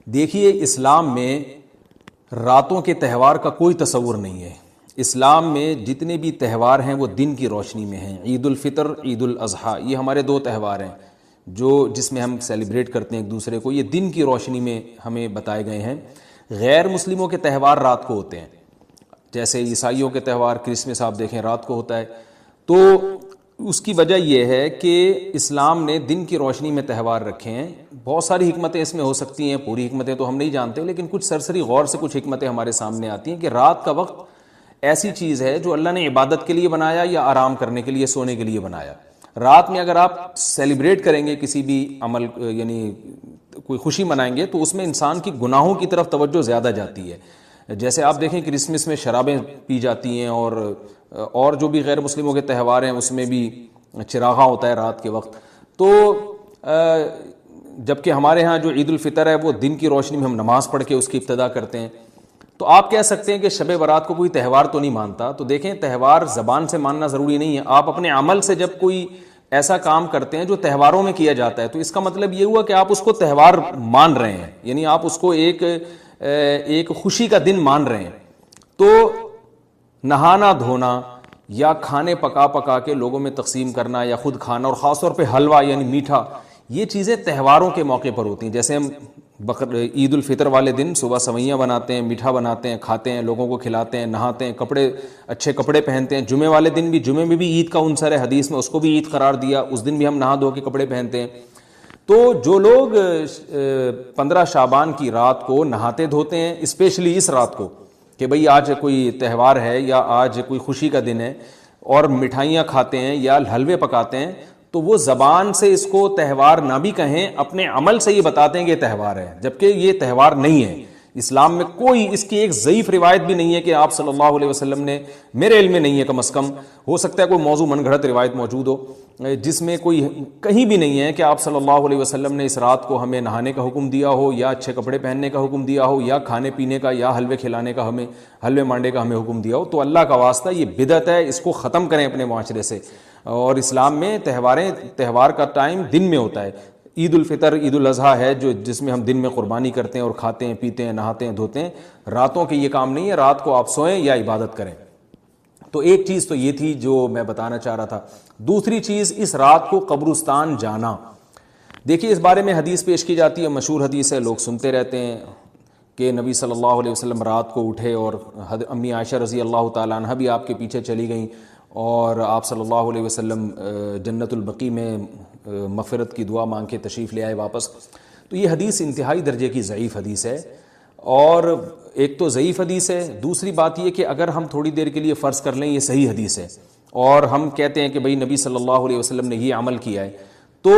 دیکھیے اسلام میں راتوں کے تہوار کا کوئی تصور نہیں ہے. اسلام میں جتنے بھی تہوار ہیں وہ دن کی روشنی میں ہیں. عید الفطر، عید الاضحیٰ، یہ ہمارے دو تہوار ہیں جس میں ہم سیلیبریٹ کرتے ہیں ایک دوسرے کو. یہ دن کی روشنی میں ہمیں بتائے گئے ہیں. غیر مسلموں کے تہوار رات کو ہوتے ہیں، جیسے عیسائیوں کے تہوار کرسمس آپ دیکھیں رات کو ہوتا ہے. تو اس کی وجہ یہ ہے کہ اسلام نے دن کی روشنی میں تہوار رکھے ہیں. بہت ساری حکمتیں اس میں ہو سکتی ہیں، پوری حکمتیں تو ہم نہیں جانتے، لیکن کچھ سرسری غور سے کچھ حکمتیں ہمارے سامنے آتی ہیں کہ رات کا وقت ایسی چیز ہے جو اللہ نے عبادت کے لیے بنایا یا آرام کرنے کے لیے، سونے کے لیے بنایا. رات میں اگر آپ سیلیبریٹ کریں گے کسی بھی عمل، یعنی کوئی خوشی منائیں گے، تو اس میں انسان کی گناہوں کی طرف توجہ زیادہ جاتی ہے. جیسے آپ دیکھیں کرسمس میں شرابیں پی جاتی ہیں، اور جو بھی غیر مسلموں کے تہوار ہیں اس میں بھی چراغاں ہوتا ہے رات کے وقت. تو جبکہ ہمارے ہاں جو عید الفطر ہے وہ دن کی روشنی میں ہم نماز پڑھ کے اس کی ابتدا کرتے ہیں. تو آپ کہہ سکتے ہیں کہ شب برات کو کوئی تہوار تو نہیں مانتا. تو دیکھیں تہوار زبان سے ماننا ضروری نہیں ہے. آپ اپنے عمل سے جب کوئی ایسا کام کرتے ہیں جو تہواروں میں کیا جاتا ہے تو اس کا مطلب یہ ہوا کہ آپ اس کو تہوار مان رہے ہیں، یعنی آپ اس کو ایک خوشی کا دن مان رہے ہیں. تو نہانا دھونا یا کھانے پکا کے لوگوں میں تقسیم کرنا یا خود کھانا، اور خاص طور پہ حلوہ یعنی میٹھا، یہ چیزیں تہواروں کے موقع پر ہوتی ہیں. جیسے ہم عید الفطر والے دن صبح سوئیاں بناتے ہیں، میٹھا بناتے ہیں، کھاتے ہیں، لوگوں کو کھلاتے ہیں، نہاتے ہیں، اچھے کپڑے پہنتے ہیں. جمعے والے دن بھی، جمعے میں بھی عید کا عنصر ہے حدیث میں، اس کو بھی عید قرار دیا، اس دن بھی ہم نہا دھو کے کپڑے پہنتے ہیں. تو جو لوگ 15 شعبان کی رات کو نہاتے دھوتے ہیں، اسپیشلی اس رات کو کہ بھئی آج کوئی تہوار ہے یا آج کوئی خوشی کا دن ہے، اور مٹھائیاں کھاتے ہیں یا حلوے پکاتے ہیں، تو وہ زبان سے اس کو تہوار نہ بھی کہیں، اپنے عمل سے یہ بتاتے ہیں کہ یہ تہوار ہے، جبکہ یہ تہوار نہیں ہے. اسلام میں کوئی اس کی ایک ضعیف روایت بھی نہیں ہے کہ آپ صلی اللہ علیہ وسلم نے، میرے علم میں نہیں ہے کم از کم، ہو سکتا ہے کوئی موضوع من گھڑت روایت موجود ہو جس میں کوئی کہیں بھی نہیں ہے کہ آپ صلی اللہ علیہ وسلم نے اس رات کو ہمیں نہانے کا حکم دیا ہو، یا اچھے کپڑے پہننے کا حکم دیا ہو، یا کھانے پینے کا یا حلوے کھلانے کا، ہمیں حلوے مانڈے کا ہمیں حکم دیا ہو. تو اللہ کا واسطہ یہ بدعت ہے، اس کو ختم کریں اپنے معاشرے سے. اور اسلام میں تہوار کا ٹائم دن میں ہوتا ہے. عید الفطر، عید الاضحیٰ ہے جس میں ہم دن میں قربانی کرتے ہیں اور کھاتے ہیں، پیتے ہیں، نہاتے ہیں، دھوتے ہیں. راتوں کے یہ کام نہیں ہے، رات کو آپ سوئیں یا عبادت کریں. تو ایک چیز تو یہ تھی جو میں بتانا چاہ رہا تھا. دوسری چیز، اس رات کو قبرستان جانا. دیکھیے اس بارے میں حدیث پیش کی جاتی ہے، مشہور حدیث ہے، لوگ سنتے رہتے ہیں کہ نبی صلی اللہ علیہ وسلم رات کو اٹھے اور امی عائشہ رضی اللہ تعالیٰ عنہ بھی آپ کے پیچھے چلی گئیں، اور آپ صلی اللہ علیہ وسلم جنت البقیع میں مغفرت کی دعا مانگ کے تشریف لے آئے واپس. تو یہ حدیث انتہائی درجے کی ضعیف حدیث ہے. اور ایک تو ضعیف حدیث ہے، دوسری بات یہ کہ اگر ہم تھوڑی دیر کے لیے فرض کر لیں یہ صحیح حدیث ہے اور ہم کہتے ہیں کہ بھئی نبی صلی اللہ علیہ وسلم نے یہ عمل کیا ہے، تو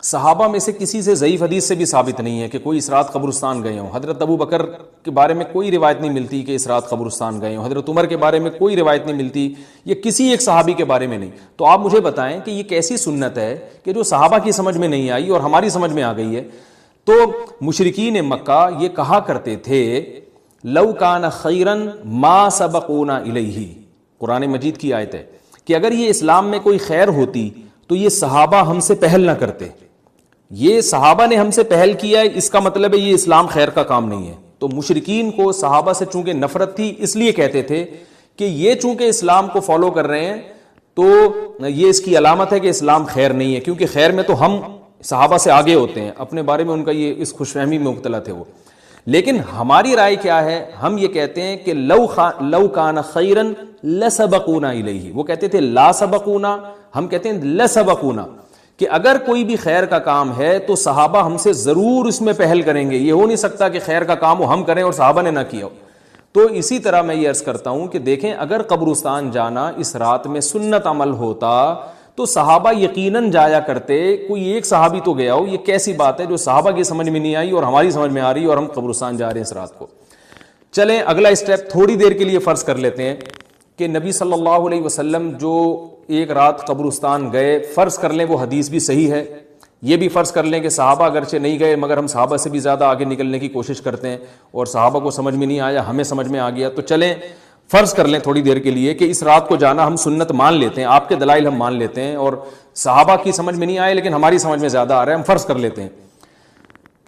صحابہ میں سے کسی سے ضعیف حدیث سے بھی ثابت نہیں ہے کہ کوئی اس رات قبرستان گئے ہوں. حضرت ابو بکر کے بارے میں کوئی روایت نہیں ملتی کہ اس رات قبرستان گئے ہوں، حضرت عمر کے بارے میں کوئی روایت نہیں ملتی، یہ کسی ایک صحابی کے بارے میں نہیں. تو آپ مجھے بتائیں کہ یہ کیسی سنت ہے کہ جو صحابہ کی سمجھ میں نہیں آئی اور ہماری سمجھ میں آ گئی ہے. تو مشرکین مکہ یہ کہا کرتے تھے لو کان خیرا ما سبقونا الیہ، قرآن مجید کی آیت ہے کہ اگر یہ اسلام میں کوئی خیر ہوتی تو یہ صحابہ ہم سے پہل نہ کرتے. یہ صحابہ نے ہم سے پہل کیا ہے، اس کا مطلب ہے یہ اسلام خیر کا کام نہیں ہے. تو مشرکین کو صحابہ سے چونکہ نفرت تھی، اس لیے کہتے تھے کہ یہ چونکہ اسلام کو فالو کر رہے ہیں تو یہ اس کی علامت ہے کہ اسلام خیر نہیں ہے، کیونکہ خیر میں تو ہم صحابہ سے آگے ہوتے ہیں. اپنے بارے میں ان کا یہ اس خوش فہمی میں مبتلا تھے وہ. لیکن ہماری رائے کیا ہے؟ ہم یہ کہتے ہیں کہ لو کان خیرا لسبقونا الیہ. وہ کہتے تھے لا سبقونا، ہم کہتے ہیں لسبقونا، کہ اگر کوئی بھی خیر کا کام ہے تو صحابہ ہم سے ضرور اس میں پہل کریں گے. یہ ہو نہیں سکتا کہ خیر کا کام ہم کریں اور صحابہ نے نہ کیا ہو. تو اسی طرح میں یہ عرض کرتا ہوں کہ دیکھیں اگر قبرستان جانا اس رات میں سنت عمل ہوتا تو صحابہ یقیناً جایا کرتے. کوئی ایک صحابی تو گیا ہو. یہ کیسی بات ہے جو صحابہ کی سمجھ میں نہیں آئی اور ہماری سمجھ میں آ رہی ہے اور ہم قبرستان جا رہے ہیں اس رات کو. چلیں اگلا اسٹیپ تھوڑی دیر کے لیے فرض کر لیتے ہیں کہ نبی صلی اللہ علیہ وسلم جو ایک رات قبرستان گئے، فرض کر لیں وہ حدیث بھی صحیح ہے. یہ بھی فرض کر لیں کہ صحابہ اگرچہ نہیں گئے مگر ہم صحابہ سے بھی زیادہ آگے نکلنے کی کوشش کرتے ہیں اور صحابہ کو سمجھ میں نہیں آیا، ہمیں سمجھ میں آ گیا. تو چلیں فرض کر لیں تھوڑی دیر کے لیے کہ اس رات کو جانا ہم سنت مان لیتے ہیں، آپ کے دلائل ہم مان لیتے ہیں اور صحابہ کی سمجھ میں نہیں آئے لیکن ہماری سمجھ میں زیادہ آ رہا ہے، ہم فرض کر لیتے ہیں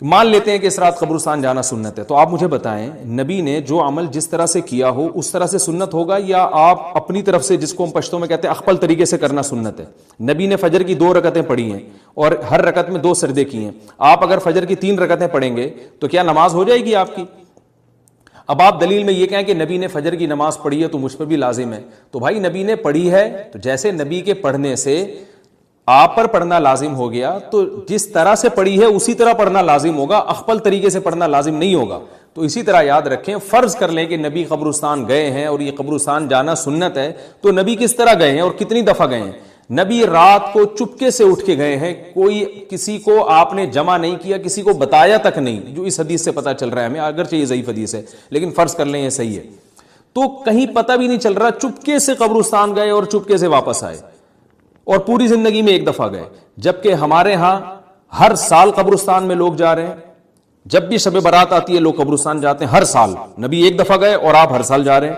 مان لیتے ہیں کہ اس رات قبرستان جانا سنت ہے، تو آپ مجھے بتائیں نبی نے جو عمل جس طرح سے کیا ہو اس طرح سے سنت ہوگا، یا آپ اپنی طرف سے جس کو ہم پشتوں میں کہتے ہیں اخپل طریقے سے کرنا سنت ہے؟ نبی نے فجر کی 2 رکعتیں پڑھی ہیں اور ہر رکعت میں 2 سجدے کیے ہیں، آپ اگر فجر کی 3 رکعتیں پڑھیں گے تو کیا نماز ہو جائے گی آپ کی؟ اب آپ دلیل میں یہ کہیں کہ نبی نے فجر کی نماز پڑھی ہے تو مجھ پر بھی لازم ہے، تو بھائی نبی نے پڑھی ہے تو جیسے نبی کے پڑھنے سے آپ پر پڑھنا لازم ہو گیا، تو جس طرح سے پڑھی ہے اسی طرح پڑھنا لازم ہوگا، اخپل طریقے سے پڑھنا لازم نہیں ہوگا۔ تو اسی طرح یاد رکھیں، فرض کر لیں کہ نبی قبرستان گئے ہیں اور یہ قبرستان جانا سنت ہے، تو نبی کس طرح گئے ہیں اور کتنی دفعہ گئے ہیں؟ نبی رات کو چپکے سے اٹھ کے گئے ہیں، کوئی کسی کو آپ نے جمع نہیں کیا، کسی کو بتایا تک نہیں، جو اس حدیث سے پتہ چل رہا ہے ہمیں، اگرچہ یہ ضعیف حدیث ہے لیکن فرض کر لیں یہ صحیح ہے، تو کہیں پتہ بھی نہیں چل رہا، چپکے سے قبرستان گئے اور چپکے سے واپس آئے، اور پوری زندگی میں ایک دفعہ گئے، جبکہ ہمارے ہاں ہر سال قبرستان میں لوگ جا رہے ہیں، جب بھی شب برات آتی ہے لوگ قبرستان جاتے ہیں، ہر سال نبی ایک دفعہ گئے اور آپ ہر سال جا رہے ہیں۔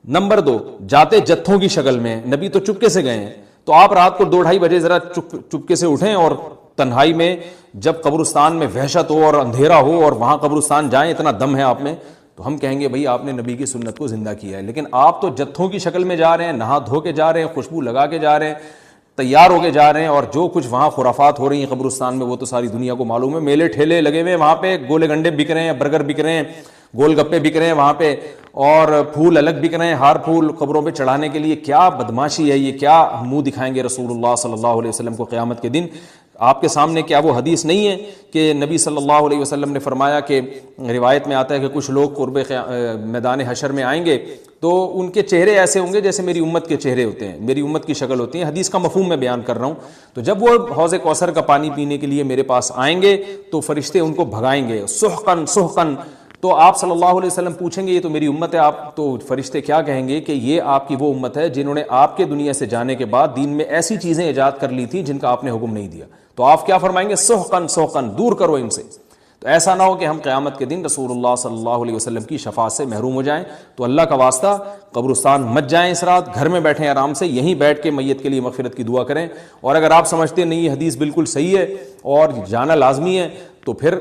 نمبر 2، جاتے جتھوں کی شکل میں، نبی تو چپکے سے گئے ہیں، تو آپ رات کو 2-2:30 بجے ذرا چپکے سے اٹھیں اور تنہائی میں جب قبرستان میں وحشت ہو اور اندھیرا ہو اور وہاں قبرستان جائیں، اتنا دم ہے آپ میں، تو ہم کہیں گے بھئی آپ نے نبی کی سنت کو زندہ کیا ہے۔ لیکن آپ تو جتھوں کی شکل میں جا رہے ہیں، نہا دھو کے جا رہے ہیں، خوشبو لگا کے جا رہے ہیں، تیار ہو کے جا رہے ہیں، اور جو کچھ وہاں خرافات ہو رہی ہیں قبرستان میں وہ تو ساری دنیا کو معلوم ہے، میلے ٹھیلے لگے ہوئے ہیں وہاں پہ، گولے گنڈے بک رہے ہیں، برگر بک رہے ہیں، گول گپے بک رہے ہیں وہاں پہ، اور پھول الگ بک رہے ہیں، ہار پھول قبروں پہ چڑھانے کے لیے۔ کیا بدماشی ہے یہ، کیا منہ دکھائیں گے رسول اللہ صلی اللہ علیہ وسلم کو قیامت کے دن؟ آپ کے سامنے کیا وہ حدیث نہیں ہے کہ نبی صلی اللہ علیہ وسلم نے فرمایا کہ روایت میں آتا ہے کہ کچھ لوگ قرب میدان حشر میں آئیں گے تو ان کے چہرے ایسے ہوں گے جیسے میری امت کے چہرے ہوتے ہیں، میری امت کی شکل ہوتی ہے، حدیث کا مفہوم میں بیان کر رہا ہوں۔ تو جب وہ حوض کوثر کا پانی پینے کے لیے میرے پاس آئیں گے تو فرشتے ان کو بھگائیں گے، سحقن سحقن، تو آپ صلی اللہ علیہ وسلم پوچھیں گے یہ تو میری امت ہے، آپ تو فرشتے کیا کہیں گے کہ یہ آپ کی وہ امت ہے جنہوں نے آپ کے دنیا سے جانے کے بعد دین میں ایسی چیزیں ایجاد کر لی تھیں جن کا آپ نے حکم نہیں دیا، تو آپ کیا فرمائیں گے؟ سحقن سحقن، دور کرو ان سے۔ تو ایسا نہ ہو کہ ہم قیامت کے دن رسول اللہ صلی اللہ علیہ وسلم کی شفاعت سے محروم ہو جائیں۔ تو اللہ کا واسطہ قبرستان مت جائیں اس رات، گھر میں بیٹھیں آرام سے، یہیں بیٹھ کے میت کے لیے مغفرت کی دعا کریں، اور اگر آپ سمجھتے ہیں نہیں یہ حدیث بالکل صحیح ہے اور جانا لازمی ہے تو پھر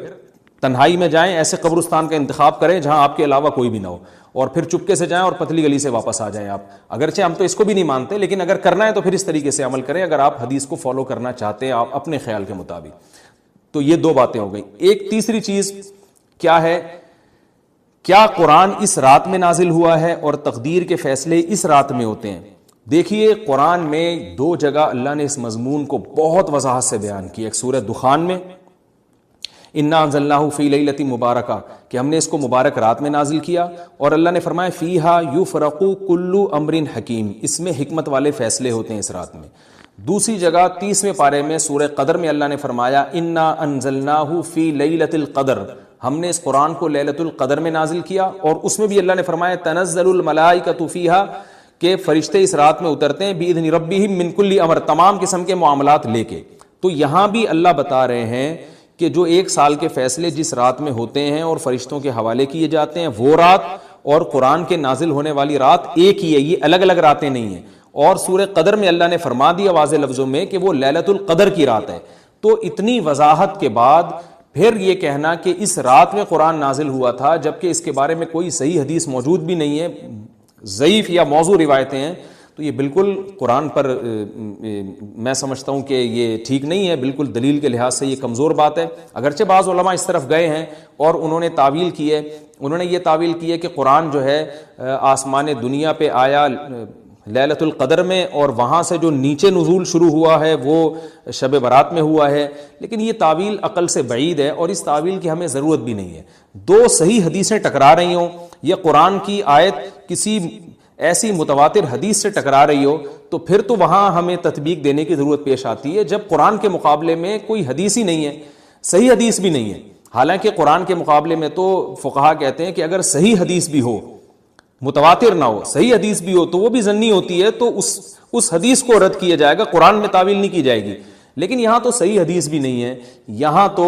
تنہائی میں جائیں، ایسے قبرستان کا انتخاب کریں جہاں آپ کے علاوہ کوئی بھی نہ ہو، اور پھر چپکے سے جائیں اور پتلی گلی سے واپس آ جائیں آپ۔ اگرچہ ہم تو اس کو بھی نہیں مانتے لیکن اگر کرنا ہے تو پھر اس طریقے سے عمل کریں، اگر آپ حدیث کو فالو کرنا چاہتے ہیں آپ اپنے خیال کے مطابق۔ تو یہ 2 باتیں ہو گئی۔ ایک تیسری چیز کیا ہے؟ کیا قرآن اس رات میں نازل ہوا ہے اور تقدیر کے فیصلے اس رات میں ہوتے ہیں؟ دیکھیے قرآن میں 2 جگہ اللہ نے اس مضمون کو بہت وضاحت سے بیان کیا، ایک سورہ دخان میں انا انزلناہ فی لیلۃ مبارکہ کہ ہم نے اس کو مبارک رات میں نازل کیا، اور اللہ نے فرمایا فیہا یفرق کل امر حکیم، اس میں حکمت والے فیصلے ہوتے ہیں اس رات میں۔ دوسری جگہ 30ویں پارے میں سورہ قدر میں اللہ نے فرمایا انا انزلناہ فی لیلۃ القدر، ہم نے اس قرآن کو لیلۃ القدر میں نازل کیا، اور اس میں بھی اللہ نے فرمایا تنزل الملائکۃ فیہا کہ فرشتے اس رات میں اترتے ہیں باذن ربہم من کل امر، تمام قسم کے معاملات لے کے۔ تو یہاں بھی اللہ بتا رہے ہیں کہ جو 1 سال کے فیصلے جس رات میں ہوتے ہیں اور فرشتوں کے حوالے کیے جاتے ہیں وہ رات اور قرآن کے نازل ہونے والی رات ایک ہی ہے، یہ الگ الگ راتیں نہیں ہیں۔ اور سورہ قدر میں اللہ نے فرما دیا واضح لفظوں میں کہ وہ لیلۃ القدر کی رات ہے۔ تو اتنی وضاحت کے بعد پھر یہ کہنا کہ اس رات میں قرآن نازل ہوا تھا جبکہ اس کے بارے میں کوئی صحیح حدیث موجود بھی نہیں ہے، ضعیف یا موضوع روایتیں ہیں، تو یہ بالکل قرآن پر میں سمجھتا ہوں کہ یہ ٹھیک نہیں ہے، بالکل دلیل کے لحاظ سے یہ کمزور بات ہے۔ اگرچہ بعض علماء اس طرف گئے ہیں اور انہوں نے تعویل کی ہے، انہوں نے یہ تعویل کی ہے کہ قرآن جو ہے آسمان دنیا پہ آیا لیلۃ القدر میں، اور وہاں سے جو نیچے نزول شروع ہوا ہے وہ شب برات میں ہوا ہے، لیکن یہ تعویل عقل سے بعید ہے اور اس تعویل کی ہمیں ضرورت بھی نہیں ہے۔ 2 صحیح حدیثیں ٹکرا رہی ہوں یا قرآن کی آیت کسی ایسی متواتر حدیث سے ٹکرا رہی ہو تو پھر تو وہاں ہمیں تطبیق دینے کی ضرورت پیش آتی ہے، جب قرآن کے مقابلے میں کوئی حدیث ہی نہیں ہے، صحیح حدیث بھی نہیں ہے۔ حالانکہ قرآن کے مقابلے میں تو فقہا کہتے ہیں کہ اگر صحیح حدیث بھی ہو، متواتر نہ ہو، صحیح حدیث بھی ہو تو وہ بھی ظنی ہوتی ہے، تو اس حدیث کو رد کیا جائے گا، قرآن میں تعویل نہیں کی جائے گی۔ لیکن یہاں تو صحیح حدیث بھی نہیں ہے، یہاں تو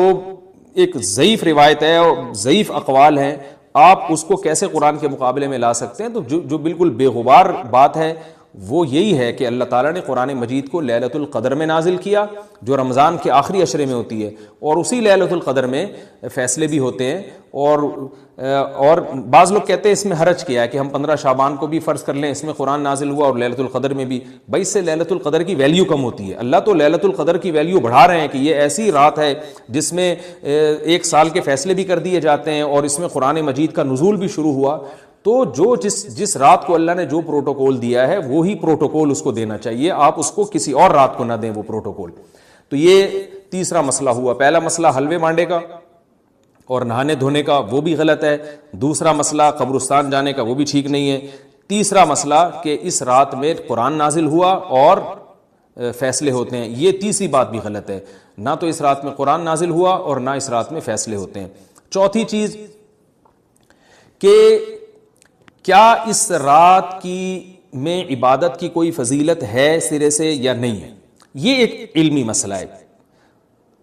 ایک ضعیف روایت ہے اور ضعیف اقوال ہیں، آپ اس کو کیسے قرآن کے مقابلے میں لا سکتے ہیں؟ تو جو بالکل بے غبار بات ہے وہ یہی ہے کہ اللہ تعالیٰ نے قرآن مجید کو لیلۃ القدر میں نازل کیا جو رمضان کے آخری عشرے میں ہوتی ہے، اور اسی لیلۃ القدر میں فیصلے بھی ہوتے ہیں، اور بعض لوگ کہتے ہیں اس میں حرج کیا ہے کہ ہم 15 شعبان کو بھی فرض کر لیں، اس میں قرآن نازل ہوا اور لیلۃ القدر میں بھی، بھائی اس سے لیلۃ القدر کی ویلیو کم ہوتی ہے۔ اللہ تو لیلۃ القدر کی ویلیو بڑھا رہے ہیں کہ یہ ایسی رات ہے جس میں ایک سال کے فیصلے بھی کر دیے جاتے ہیں اور اس میں قرآن مجید کا نزول بھی شروع ہوا، تو جس رات کو اللہ نے جو پروٹوکول دیا ہے وہی پروٹوکول اس کو دینا چاہیے، آپ اس کو کسی اور رات کو نہ دیں وہ پروٹوکول۔ تو یہ تیسرا مسئلہ ہوا۔ پہلا مسئلہ حلوے مانڈے کا اور نہانے دھونے کا، وہ بھی غلط ہے۔ دوسرا مسئلہ قبرستان جانے کا، وہ بھی ٹھیک نہیں ہے۔ تیسرا مسئلہ کہ اس رات میں قرآن نازل ہوا اور فیصلے ہوتے ہیں، یہ تیسری بات بھی غلط ہے، نہ تو اس رات میں قرآن نازل ہوا اور نہ اس رات میں فیصلے ہوتے ہیں۔ چوتھی چیز کہ کیا اس رات کی میں عبادت کی کوئی فضیلت ہے سرے سے یا نہیں ہے، یہ ایک علمی مسئلہ ہے۔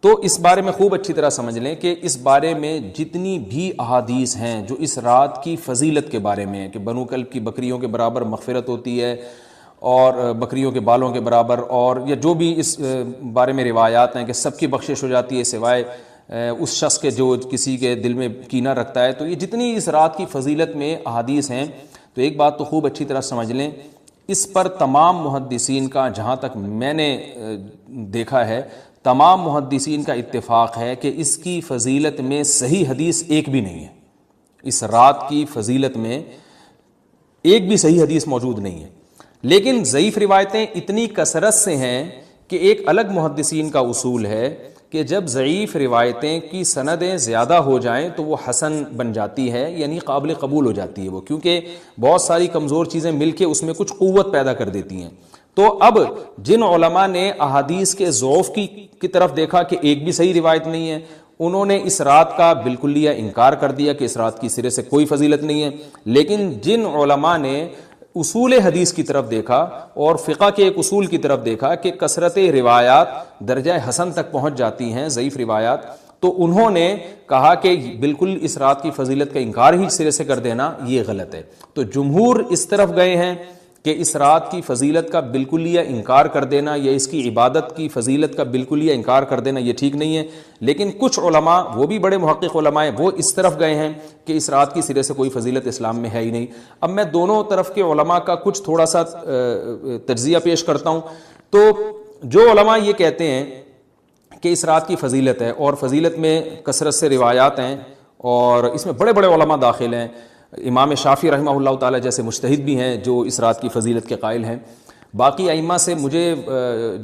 تو اس بارے میں خوب اچھی طرح سمجھ لیں کہ اس بارے میں جتنی بھی احادیث ہیں جو اس رات کی فضیلت کے بارے میں ہیں کہ بنو کلب کی بکریوں کے برابر مغفرت ہوتی ہے اور بکریوں کے بالوں کے برابر، اور یا جو بھی اس بارے میں روایات ہیں کہ سب کی بخشش ہو جاتی ہے سوائے اس شخص کے جو کسی کے دل میں کینہ رکھتا ہے، تو یہ جتنی اس رات کی فضیلت میں احادیث ہیں، تو ایک بات تو خوب اچھی طرح سمجھ لیں، اس پر تمام محدثین کا، جہاں تک میں نے دیکھا ہے، تمام محدثین کا اتفاق ہے کہ اس کی فضیلت میں صحیح حدیث ایک بھی نہیں ہے۔ اس رات کی فضیلت میں ایک بھی صحیح حدیث موجود نہیں ہے، لیکن ضعیف روایتیں اتنی کثرت سے ہیں کہ ایک الگ محدثین کا اصول ہے کہ جب ضعیف روایتیں کی سندیں زیادہ ہو جائیں تو وہ حسن بن جاتی ہے، یعنی قابل قبول ہو جاتی ہے وہ، کیونکہ بہت ساری کمزور چیزیں مل کے اس میں کچھ قوت پیدا کر دیتی ہیں۔ تو اب جن علماء نے احادیث کے ضعف کی طرف دیکھا کہ ایک بھی صحیح روایت نہیں ہے، انہوں نے اس رات کا بالکلیہ انکار کر دیا کہ اس رات کی سرے سے کوئی فضیلت نہیں ہے۔ لیکن جن علماء نے اصول حدیث کی طرف دیکھا اور فقہ کے ایک اصول کی طرف دیکھا کہ کثرت روایات درجہ حسن تک پہنچ جاتی ہیں، ضعیف روایات، تو انہوں نے کہا کہ بالکل اس رات کی فضیلت کا انکار ہی سرے سے کر دینا یہ غلط ہے۔ تو جمہور اس طرف گئے ہیں کہ اس رات کی فضیلت کا بالکلیہ انکار کر دینا یا اس کی عبادت کی فضیلت کا بالکلیہ انکار کر دینا یہ ٹھیک نہیں ہے، لیکن کچھ علماء، وہ بھی بڑے محقق علماء ہیں، وہ اس طرف گئے ہیں کہ اس رات کی سرے سے کوئی فضیلت اسلام میں ہے ہی نہیں۔ اب میں دونوں طرف کے علماء کا کچھ تھوڑا سا تجزیہ پیش کرتا ہوں۔ تو جو علماء یہ کہتے ہیں کہ اس رات کی فضیلت ہے اور فضیلت میں کثرت سے روایات ہیں اور اس میں بڑے بڑے علماء داخل ہیں، امام شافعی رحمہ اللہ تعالی جیسے مجتہد بھی ہیں جو اس رات کی فضیلت کے قائل ہیں۔ باقی ائمہ سے مجھے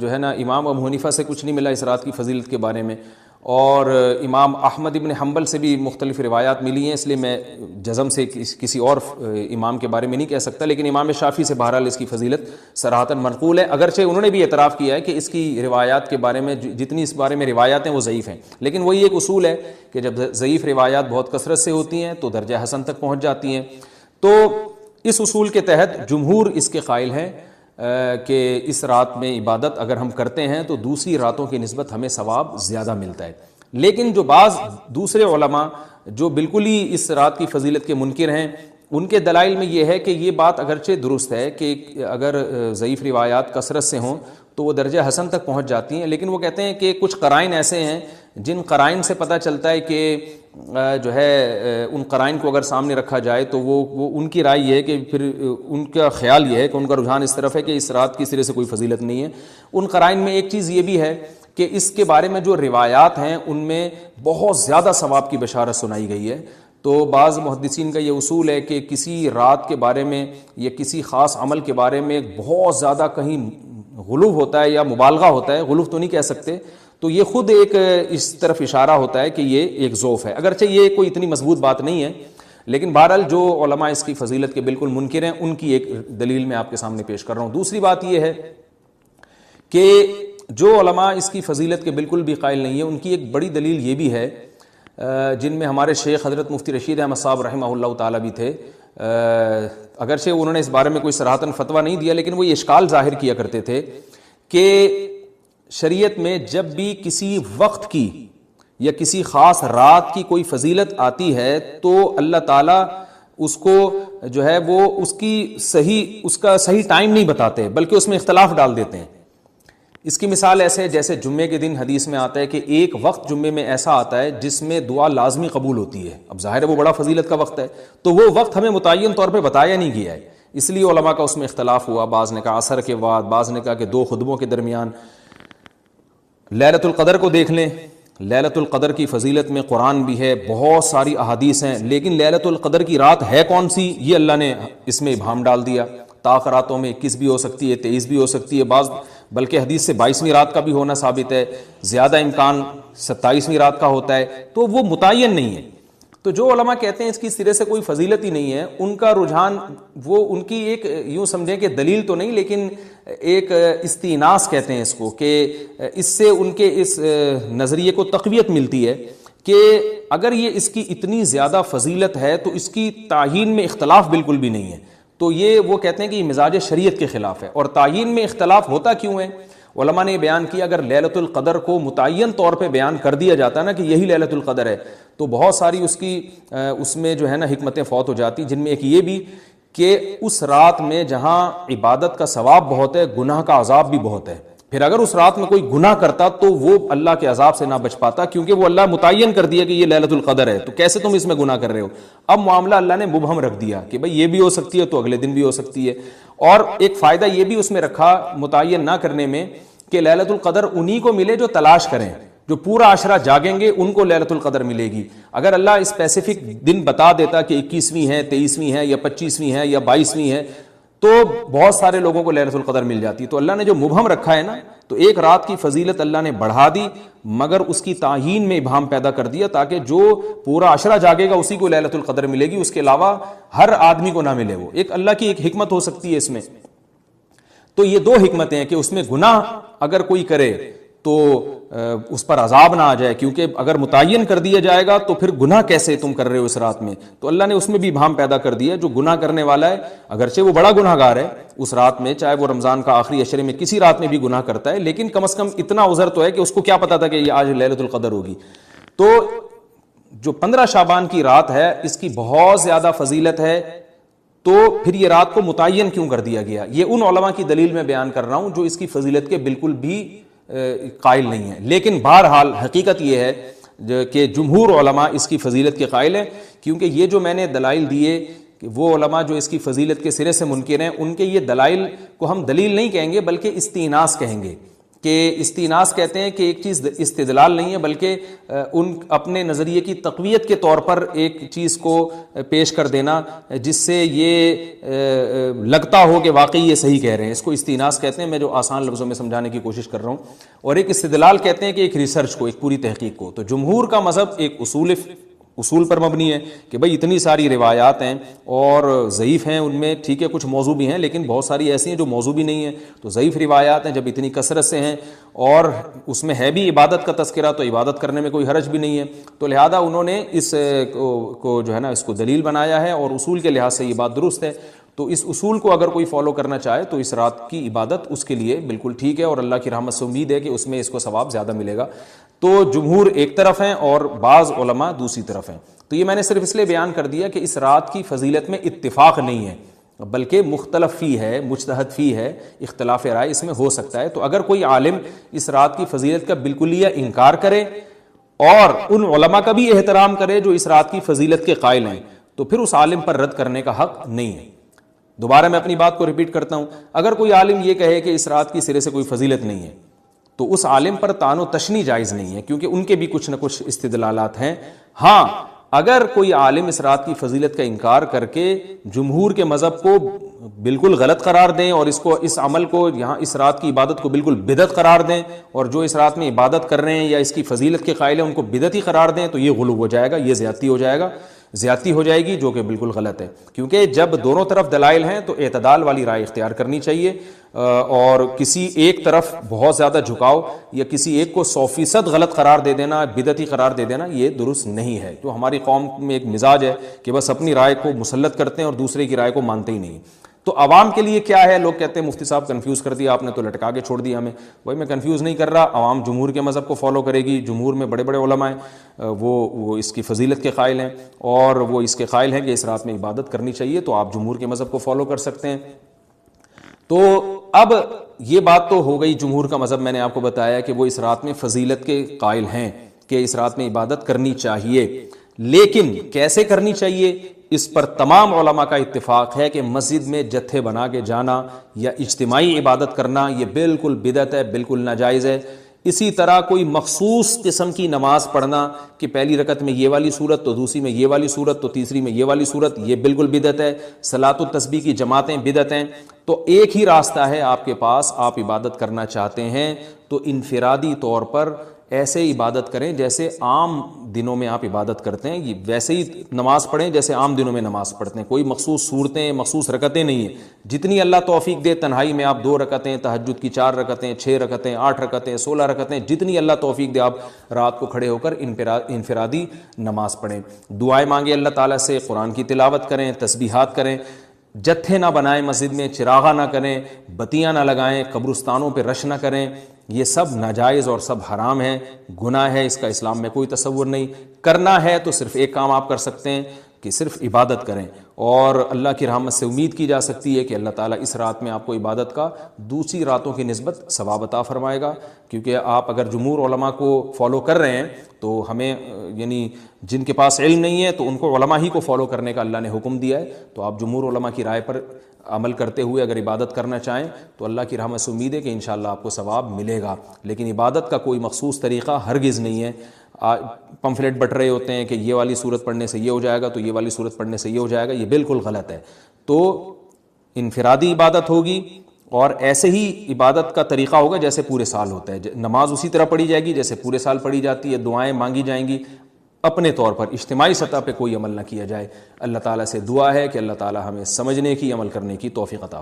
جو ہے نا امام ابو حنیفہ سے کچھ نہیں ملا اس رات کی فضیلت کے بارے میں، اور امام احمد ابن حنبل سے بھی مختلف روایات ملی ہیں، اس لیے میں جزم سے کسی اور امام کے بارے میں نہیں کہہ سکتا، لیکن امام شافعی سے بہرحال اس کی فضیلت صراحتاً منقول ہے، اگرچہ انہوں نے بھی اعتراف کیا ہے کہ اس کی روایات کے بارے میں جتنی اس بارے میں روایات ہیں وہ ضعیف ہیں، لیکن وہی ایک اصول ہے کہ جب ضعیف روایات بہت کثرت سے ہوتی ہیں تو درجہ حسن تک پہنچ جاتی ہیں۔ تو اس اصول کے تحت جمہور اس کے قائل ہیں کہ اس رات میں عبادت اگر ہم کرتے ہیں تو دوسری راتوں کی نسبت ہمیں ثواب زیادہ ملتا ہے۔ لیکن جو بعض دوسرے علماء جو بالکل ہی اس رات کی فضیلت کے منکر ہیں، ان کے دلائل میں یہ ہے کہ یہ بات اگرچہ درست ہے کہ اگر ضعیف روایات کثرت سے ہوں تو وہ درجہ حسن تک پہنچ جاتی ہیں، لیکن وہ کہتے ہیں کہ کچھ قرائن ایسے ہیں جن قرائن سے پتہ چلتا ہے کہ جو ہے ان قرائن کو اگر سامنے رکھا جائے تو وہ ان کی رائے یہ ہے کہ پھر ان کا خیال یہ ہے کہ ان کا رجحان اس طرف ہے کہ اس رات کی سرے سے کوئی فضیلت نہیں ہے۔ ان قرائن میں ایک چیز یہ بھی ہے کہ اس کے بارے میں جو روایات ہیں ان میں بہت زیادہ ثواب کی بشارت سنائی گئی ہے۔ تو بعض محدثین کا یہ اصول ہے کہ کسی رات کے بارے میں یا کسی خاص عمل کے بارے میں بہت زیادہ کہیں غلو ہوتا ہے یا مبالغہ ہوتا ہے، غلو تو نہیں کہہ سکتے، تو یہ خود ایک اس طرف اشارہ ہوتا ہے کہ یہ ایک ضعف ہے، اگرچہ یہ کوئی اتنی مضبوط بات نہیں ہے، لیکن بہرحال جو علماء اس کی فضیلت کے بالکل منکر ہیں ان کی ایک دلیل میں آپ کے سامنے پیش کر رہا ہوں۔ دوسری بات یہ ہے کہ جو علماء اس کی فضیلت کے بالکل بھی قائل نہیں ہیں، ان کی ایک بڑی دلیل یہ بھی ہے، جن میں ہمارے شیخ حضرت مفتی رشید احمد صاحب رحمہ اللہ تعالیٰ بھی تھے، اگرچہ انہوں نے اس بارے میں کوئی صراحتاً فتویٰ نہیں دیا، لیکن وہ یہ اشکال ظاہر کیا کرتے تھے کہ شریعت میں جب بھی کسی وقت کی یا کسی خاص رات کی کوئی فضیلت آتی ہے تو اللہ تعالیٰ اس کو جو ہے وہ اس کا صحیح ٹائم نہیں بتاتے بلکہ اس میں اختلاف ڈال دیتے ہیں. اس کی مثال ایسے ہے جیسے جمعے کے دن حدیث میں آتا ہے کہ ایک وقت جمعے میں ایسا آتا ہے جس میں دعا لازمی قبول ہوتی ہے. اب ظاہر ہے وہ بڑا فضیلت کا وقت ہے, تو وہ وقت ہمیں متعین طور پہ بتایا نہیں گیا ہے, اس لیے علماء کا اس میں اختلاف ہوا. بعض نے کہا عصر کے بعد, بعض نے کہا کہ 2 خطبوں کے درمیان. لیلۃ القدر کو دیکھ لیں, لیلۃ القدر کی فضیلت میں قرآن بھی ہے, بہت ساری احادیث ہیں, لیکن لیلۃ القدر کی رات ہے کون سی یہ اللہ نے اس میں ابہام ڈال دیا. طاق راتوں میں 21 بھی ہو سکتی ہے, 23 بھی ہو سکتی ہے, بعض بلکہ حدیث سے 22ویں رات کا بھی ہونا ثابت ہے, زیادہ امکان 27ویں رات کا ہوتا ہے, تو وہ متعین نہیں ہے. تو جو علماء کہتے ہیں اس کی سرے سے کوئی فضیلت ہی نہیں ہے, ان کا رجحان وہ ان کی ایک یوں سمجھیں کہ دلیل تو نہیں لیکن ایک استئناس کہتے ہیں اس کو, کہ اس سے ان کے اس نظریے کو تقویت ملتی ہے کہ اگر یہ اس کی اتنی زیادہ فضیلت ہے تو اس کی تعیین میں اختلاف بالکل بھی نہیں ہے. تو یہ وہ کہتے ہیں کہ یہ مزاج شریعت کے خلاف ہے. اور تعیین میں اختلاف ہوتا کیوں ہے؟ علماء نے بیان کیا اگر لیلۃ القدر کو متعین طور پہ بیان کر دیا جاتا ہے نا کہ یہی لیلۃ القدر ہے, تو بہت ساری اس میں جو ہے نا حکمتیں فوت ہو جاتی, جن میں ایک یہ بھی کہ اس رات میں جہاں عبادت کا ثواب بہت ہے, گناہ کا عذاب بھی بہت ہے. پھر اگر اس رات میں کوئی گناہ کرتا تو وہ اللہ کے عذاب سے نہ بچ پاتا, کیونکہ وہ اللہ متعین کر دیا کہ یہ لیلۃ القدر ہے, تو کیسے تم اس میں گناہ کر رہے ہو. اب معاملہ اللہ نے مبہم رکھ دیا کہ بھئی یہ بھی ہو سکتی ہے تو اگلے دن بھی ہو سکتی ہے. اور ایک فائدہ یہ بھی اس میں رکھا متعین نہ کرنے میں کہ لیلۃ القدر انہی کو ملے جو تلاش کریں, جو پورا عشرہ جاگیں گے ان کو لیلۃ القدر ملے گی. اگر اللہ اسپیسیفک دن بتا دیتا کہ 21ویں ہے, 23ویں ہے یا 25ویں ہے یا 22ویں ہے, تو بہت سارے لوگوں کو لیلۃ القدر مل جاتی. تو اللہ نے جو مبہم رکھا ہے نا, تو ایک رات کی فضیلت اللہ نے بڑھا دی مگر اس کی تعیین میں ابہام پیدا کر دیا تاکہ جو پورا عشرہ جاگے گا اسی کو لیلۃ القدر ملے گی, اس کے علاوہ ہر آدمی کو نہ ملے. وہ ایک اللہ کی ایک حکمت ہو سکتی ہے اس میں. تو یہ 2 حکمتیں ہیں کہ اس میں گناہ اگر کوئی کرے تو اس پر عذاب نہ آ جائے, کیونکہ اگر متعین کر دیا جائے گا تو پھر گناہ کیسے تم کر رہے ہو اس رات میں. تو اللہ نے اس میں بھی ابہام پیدا کر دیا. جو گناہ کرنے والا ہے اگرچہ وہ بڑا گناہ گار ہے اس رات میں, چاہے وہ رمضان کا آخری عشرے میں کسی رات میں بھی گناہ کرتا ہے, لیکن کم از کم اتنا عذر تو ہے کہ اس کو کیا پتا تھا کہ یہ آج لیلۃ القدر ہوگی. تو جو 15 شعبان کی رات ہے اس کی بہت زیادہ فضیلت ہے, تو پھر یہ رات کو متعین کیوں کر دیا گیا؟ یہ ان علماء کی دلیل میں بیان کر رہا ہوں جو اس کی فضیلت کے بالکل بھی قائل نہیں ہیں. لیکن بہرحال حقیقت یہ ہے کہ جمہور علماء اس کی فضیلت کے قائل ہیں, کیونکہ یہ جو میں نے دلائل دیے کہ وہ علماء جو اس کی فضیلت کے سرے سے منکر ہیں ان کے یہ دلائل کو ہم دلیل نہیں کہیں گے بلکہ استئناس کہیں گے. کہ استئناس کہتے ہیں کہ ایک چیز استدلال نہیں ہے بلکہ ان اپنے نظریے کی تقویت کے طور پر ایک چیز کو پیش کر دینا جس سے یہ لگتا ہو کہ واقعی یہ صحیح کہہ رہے ہیں. اس کو استئناس کہتے ہیں, میں جو آسان لفظوں میں سمجھانے کی کوشش کر رہا ہوں. اور ایک استدلال کہتے ہیں کہ ایک ریسرچ کو, ایک پوری تحقیق کو. تو جمہور کا مذہب ایک اصول پر مبنی ہے کہ بھئی اتنی ساری روایات ہیں اور ضعیف ہیں, ان میں ٹھیک ہے کچھ موضوع بھی ہیں لیکن بہت ساری ایسی ہیں جو موضوع بھی نہیں ہیں. تو ضعیف روایات ہیں جب اتنی کثرت سے ہیں اور اس میں ہے بھی عبادت کا تذکرہ, تو عبادت کرنے میں کوئی حرج بھی نہیں ہے. تو لہذا انہوں نے اس کو جو ہے نا اس کو دلیل بنایا ہے اور اصول کے لحاظ سے یہ بات درست ہے. تو اس اصول کو اگر کوئی فالو کرنا چاہے تو اس رات کی عبادت اس کے لیے بالکل ٹھیک ہے اور اللہ کی رحمت سے امید ہے کہ اس میں اس کو ثواب زیادہ ملے گا. تو جمہور ایک طرف ہیں اور بعض علماء دوسری طرف ہیں. تو یہ میں نے صرف اس لیے بیان کر دیا کہ اس رات کی فضیلت میں اتفاق نہیں ہے بلکہ مختلف فی ہے, مجتہد فی ہے, اختلاف رائے اس میں ہو سکتا ہے. تو اگر کوئی عالم اس رات کی فضیلت کا بالکلیہ انکار کرے اور ان علماء کا بھی احترام کرے جو اس رات کی فضیلت کے قائل ہیں, تو پھر اس عالم پر رد کرنے کا حق نہیں ہے. دوبارہ میں اپنی بات کو ریپیٹ کرتا ہوں, اگر کوئی عالم یہ کہے کہ اس رات کی سرے سے کوئی فضیلت نہیں ہے تو اس عالم پر طعن و تشنیع جائز نہیں ہے, کیونکہ ان کے بھی کچھ نہ کچھ استدلالات ہیں. ہاں اگر کوئی عالم اس رات کی فضیلت کا انکار کر کے جمہور کے مذہب کو بالکل غلط قرار دیں اور اس عمل کو یہاں اس رات کی عبادت کو بالکل بدعت قرار دیں, اور جو اس رات میں عبادت کر رہے ہیں یا اس کی فضیلت کے قائل ہیں ان کو بدعتی قرار دیں, تو یہ غلو ہو جائے گا, یہ زیادتی ہو جائے گی جو کہ بالکل غلط ہے. کیونکہ جب دونوں طرف دلائل ہیں تو اعتدال والی رائے اختیار کرنی چاہیے, اور کسی ایک طرف بہت زیادہ جھکاؤ یا کسی ایک کو 100% غلط قرار دے دینا, بدعتی قرار دے دینا, یہ درست نہیں ہے. جو ہماری قوم میں ایک مزاج ہے کہ بس اپنی رائے کو مسلط کرتے ہیں اور دوسرے کی رائے کو مانتے ہی نہیں. تو تو عوام کے لیے کیا ہے؟ لوگ کہتے ہیں مفتی صاحب کنفیوز کر دیا آپ نے، تو لٹکا کے چھوڑ دیا ہمیں. بھائی میں کنفیوز نہیں کر رہا، عوام جمہور کے مذہب کو فالو کرے گی. جمہور میں بڑے بڑے علماء ہیں، وہ اس کی فضیلت کے قائل ہیں، اور وہ اس کے قائل ہیں کہ اس رات میں عبادت کرنی چاہیے، تو آپ جمہور کے مذہب کو فالو کر سکتے ہیں. تو اب یہ بات تو ہو گئی، جمہور کا مذہب میں نے آپ کو بتایا کہ وہ اس رات میں فضیلت کے قائل ہیں کہ اس رات میں عبادت کرنی چاہیے. لیکن کیسے کرنی چاہیے، اس پر تمام علماء کا اتفاق ہے کہ مسجد میں جتھے بنا کے جانا یا اجتماعی عبادت کرنا یہ بالکل بدعت ہے، بالکل ناجائز ہے. اسی طرح کوئی مخصوص قسم کی نماز پڑھنا کہ پہلی رکعت میں یہ والی صورت، تو دوسری میں یہ والی صورت، تو تیسری میں یہ والی صورت، یہ بالکل بدعت ہے. صلاۃ التسبیح کی جماعتیں بدعت ہیں. تو ایک ہی راستہ ہے آپ کے پاس، آپ عبادت کرنا چاہتے ہیں تو انفرادی طور پر ایسے عبادت کریں جیسے عام دنوں میں آپ عبادت کرتے ہیں، یہ ویسے ہی نماز پڑھیں جیسے عام دنوں میں نماز پڑھتے ہیں. کوئی مخصوص صورتیں، مخصوص رکعتیں نہیں ہیں. جتنی اللہ توفیق دے تنہائی میں آپ 2 رکعتیں، تہجد کی 4 رکعتیں، 6 رکعتیں، 8 رکعتیں، 16 رکعتیں، جتنی اللہ توفیق دے آپ رات کو کھڑے ہو کر انفرادی نماز پڑھیں. دعائیں مانگیں اللہ تعالیٰ سے، قرآن کی تلاوت کریں، تسبیحات کریں. جتھے نہ بنائیں مسجد میں، چراغاں نہ کریں، بتیاں نہ لگائیں، قبرستانوں پہ رش نہ کریں. یہ سب ناجائز اور سب حرام ہے، گناہ ہے، اس کا اسلام میں کوئی تصور نہیں. کرنا ہے تو صرف ایک کام آپ کر سکتے ہیں کہ صرف عبادت کریں، اور اللہ کی رحمت سے امید کی جا سکتی ہے کہ اللہ تعالیٰ اس رات میں آپ کو عبادت کا دوسری راتوں کی نسبت ثواب عطا فرمائے گا. کیونکہ آپ اگر جمہور علماء کو فالو کر رہے ہیں تو ہمیں یعنی جن کے پاس علم نہیں ہے تو ان کو علماء ہی کو فالو کرنے کا اللہ نے حکم دیا ہے. تو آپ جمہور علماء کی رائے پر عمل کرتے ہوئے اگر عبادت کرنا چاہیں تو اللہ کی رحمت سے امید ہے کہ انشاءاللہ آپ کو ثواب ملے گا. لیکن عبادت کا کوئی مخصوص طریقہ ہرگز نہیں ہے. پمفلٹ بٹ رہے ہوتے ہیں کہ یہ والی صورت پڑھنے سے یہ ہو جائے گا، تو یہ والی صورت پڑھنے سے یہ ہو جائے گا، یہ بالکل غلط ہے. تو انفرادی عبادت ہوگی اور ایسے ہی عبادت کا طریقہ ہوگا جیسے پورے سال ہوتا ہے. نماز اسی طرح پڑھی جائے گی جیسے پورے سال پڑھی جاتی ہے، دعائیں مانگی جائیں گی. اپنے طور پر اجتماعی سطح پہ کوئی عمل نہ کیا جائے. اللہ تعالیٰ سے دعا ہے کہ اللہ تعالیٰ ہمیں سمجھنے کی، عمل کرنے کی توفیق عطا